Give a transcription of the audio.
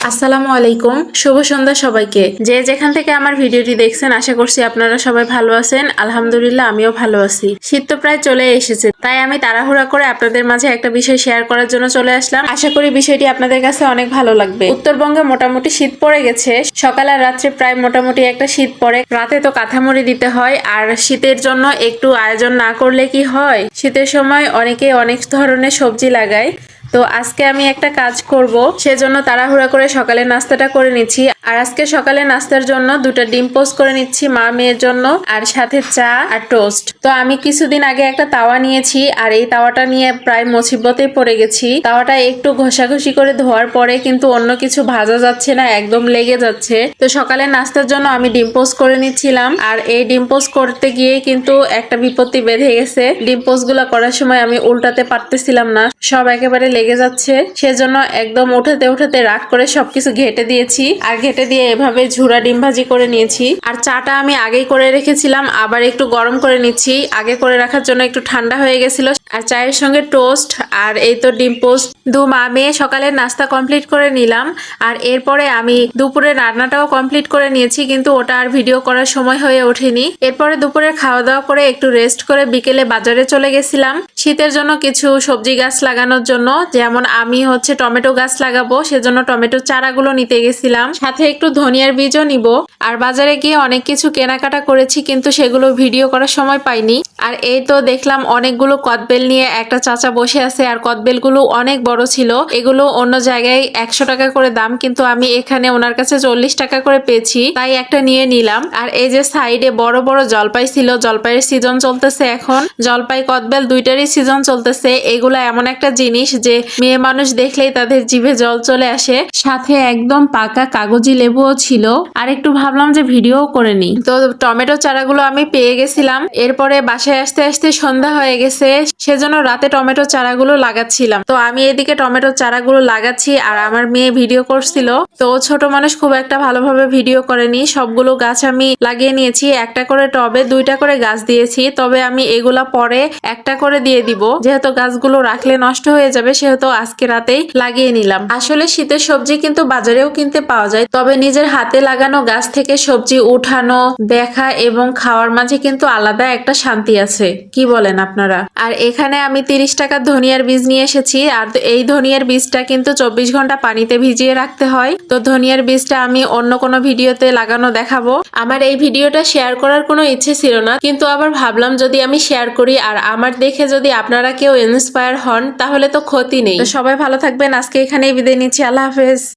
আসসালামু আলাইকুম, শুভ সন্ধ্যা সবাইকে। যে যেখান থেকে আমার ভিডিওটি দেখছেন, আশা করছি আপনারা সবাই ভালো আছেন। আলহামদুলিল্লাহ, আমিও ভালো আছি। শীত তো প্রায় চলে এসেছে, তাই আমি তাড়াহুড়া করে আপনাদের মাঝে একটা বিষয় শেয়ার করার জন্য চলে আসলাম। আশা করি বিষয়টি আপনাদের কাছে অনেক ভালো লাগবে। উত্তরবঙ্গে মোটামুটি শীত পড়ে গেছে। সকাল আর রাত্রে প্রায় মোটামুটি একটা শীত পড়ে। রাতে তো কাঁথামুড়ি দিতে হয়, আর শীতের জন্য একটু আয়োজন না করলে কি হয়। শীতের সময় অনেকে অনেক ধরনের সবজি লাগায়। তো আজকে আমি একটা কাজ করব, সেজন্য তাড়াহুড়া করে সকালে নাস্তাটা করে নিচ্ছি। আর আজকে সকালে নাস্তার জন্য দুটো ডিম পোস্ট করে নিচ্ছি মা মেয়ের জন্য, আর সাথে চা আর টোস্ট। তো আমি কিছুদিন আগে একটা তাওয়া নিয়েছি, আর এই তাওয়াটা নিয়ে প্রায় মুসিবতেই পড়ে গেছি। তাওয়াটা একটু ঘষাঘষি করে ধোয়ার পরে কিন্তু অন্য কিছু ভাজা যাচ্ছে না, একদম লেগে যাচ্ছে। তো সকালে নাস্তার জন্য আমি ডিম পোস্ট করে নিচ্ছিলাম, আর এই ডিম পোস্ট করতে গিয়ে কিন্তু একটা বিপত্তি বেঁধে গেছে। ডিম পোস্ট গুলা করার সময় আমি উল্টাতে পারতেছিলাম না, সব একেবারে লেগে যাচ্ছে। সেজন্য একদম উঠাতে উঠাতে রাগ করে সবকিছু ঘেটে দিয়েছি, আর ঘেটে দিয়ে এভাবে ঝুরা ডিম ভাজি করে নিয়েছি। আর চাটা আমি আগেই করে রেখেছিলাম, আবার একটু গরম করে নিচ্ছি। আগে করে রাখার জন্য একটু ঠান্ডা হয়ে গেছিল। আর চায়ের সঙ্গে টোস্ট আর এই তো ডিম পোস্ট, দু মা মেয়ে সকালের নাস্তা কমপ্লিট করে নিলাম। আর এরপরে আমি দুপুরে রান্নাটাও কমপ্লিট করে নিয়েছি, কিন্তু ওটা আর ভিডিও করার সময় হয়ে ওঠেনি। এরপরে দুপুরে খাওয়া দাওয়া করে একটু রেস্ট করে বিকেলে বাজারে চলে গেছিলাম শীতের জন্য কিছু সবজি গাছ লাগানোর জন্য। যেমন আমি হচ্ছে টমেটো গাছ লাগাবো, সেজন্য টমেটো চারাগুলো নিতে গেছিলাম, সাথে একটু ধনিয়ার বীজও নিব। আর বাজারে গিয়ে অনেক কিছু কেনাকাটা করেছি, কিন্তু সেগুলো ভিডিও করার সময় পাইনি। আর এই তো দেখলাম অনেকগুলো কদবেল নিয়ে একটা চাচা বসে আছে, আর কদবেলগুলো অনেক বড় ছিল। এগুলো অন্য জায়গায় 100 টাকা করে দাম, কিন্তু আমি এখানে ওনার কাছে 40 টাকা করে পেয়েছি, তাই একটা নিয়ে নিলাম। আর এই যে সাইডে বড় বড় জলপাই ছিল, জলপাইয়ের সিজন চলতেছে এখন। জলপাই কদবেল দুইটারই সিজন চলতেছে। এগুলা এমন একটা জিনিস যে মেয়ে মানুষ দেখলেই তাদের জিভে জল চলে আসে। সাথে একদম পাকা কাগজি লেবুও ছিল। আর একটু ভাবলাম যে ভিডিও করে নি। তো টমেটো চারাগুলো আমি পেয়ে গেছিলাম। এরপরে বাসায় আসতে আসতে সন্ধ্যা হয়ে গেছে, সেজন্য রাতে টমেটো চারাগুলো লাগাচ্ছিলাম। তো আমি এদিকে টমেটো চারাগুলো লাগাচ্ছি, আর আমার মেয়ে ভিডিও করছিল। তো ছোট মানুষ খুব একটা ভালোভাবে ভিডিও করেনি। সবগুলো গাছ আমি লাগিয়ে নিয়েছি। একটা করে টবে 2টা করে গাছ দিয়েছি, তবে আমি এগুলা পরে একটা করে দিয়ে দিব, যেহেতু গাছগুলো রাখলে নষ্ট হয়ে যাবে, সেহেতু আজকে রাতেই লাগিয়ে নিলাম। আসলে শীতের সবজি কিন্তু বাজারেও কিনতে পাওয়া যায়, তবে নিজের হাতে লাগানো গাছ থেকে সবজি উঠানো, দেখা এবং খাওয়ার মাঝে কিন্তু আলাদা একটা শান্তি আছে। কি বলেন আপনারা? আর এখানে আমি 30 টাকার ধনিয়ার বীজ নিয়ে এসেছি। আর এই ধনিয়ার বীজটা কিন্তু 24 ঘন্টা পানিতে ভিজিয়ে রাখতে হয়। তো ধনিয়ার বীজটা আমি অন্য কোনো ভিডিওতে লাগানো দেখাবো। আমার এই ভিডিওটা শেয়ার করার কোনো ইচ্ছে ছিল না, কিন্তু আবার ভাবলাম যদি আমি শেয়ার করি আর আমার দেখে যদি আপনারা কেউ ইন্সপায়ার হন, তাহলে তো ক্ষতি নেই। তো সবাই ভালো থাকবেন। আজকে এখানেই বিদায় নিচ্ছি। আল্লাহ হাফেজ।